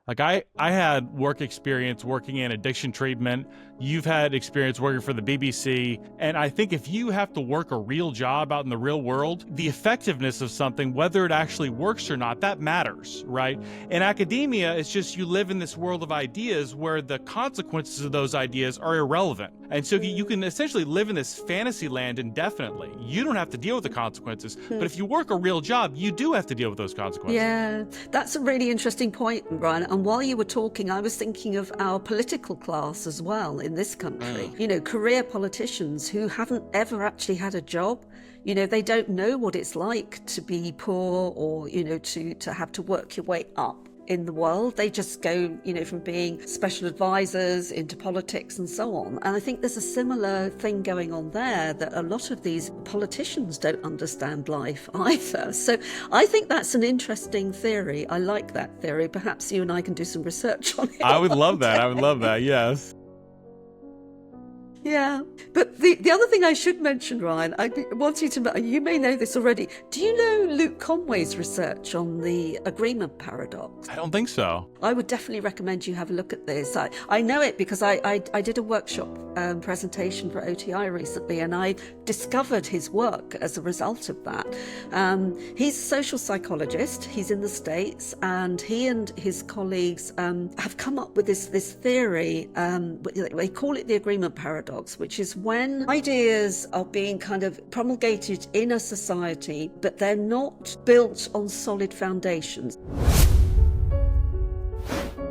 Like I had work experience working in addiction treatment. You've had experience working for the BBC. And I think if you have to work a real job out in the real world, the effectiveness of something, whether it actually works or not, that matters, right? In academia, it's just you live in this world of ideas where the consequences of those ideas are irrelevant. And so you can essentially live in this fantasy land indefinitely. You don't have to deal with the consequences. But if you work a real job, you do have to deal with those consequences. Yeah, that's a really interesting point, Brian. And while you were talking, I was thinking of our political class as well in this country. You know, career politicians who haven't ever actually had a job. You know, they don't know what it's like to be poor or, you know, to have to work your way up in the world. They just go, you know, from being special advisors into politics and so on. And I think there's a similar thing going on there, that a lot of these politicians don't understand life either. So I think that's an interesting theory. I like that theory. Perhaps you and I can do some research on it. I would love that. I would love that. Yes. Yeah, but the other thing I should mention, Ryan, I want you to know, you may know this already. Do you know Luke Conway's research on the agreement paradox? I don't think so. I would definitely recommend you have a look at this. I know it because I did a workshop presentation for OTI recently, and I discovered his work as a result of that. He's a social psychologist. He's in the States, and he and his colleagues have come up with this theory. They call it the agreement paradox, which is when ideas are being kind of promulgated in a society, but they're not built on solid foundations.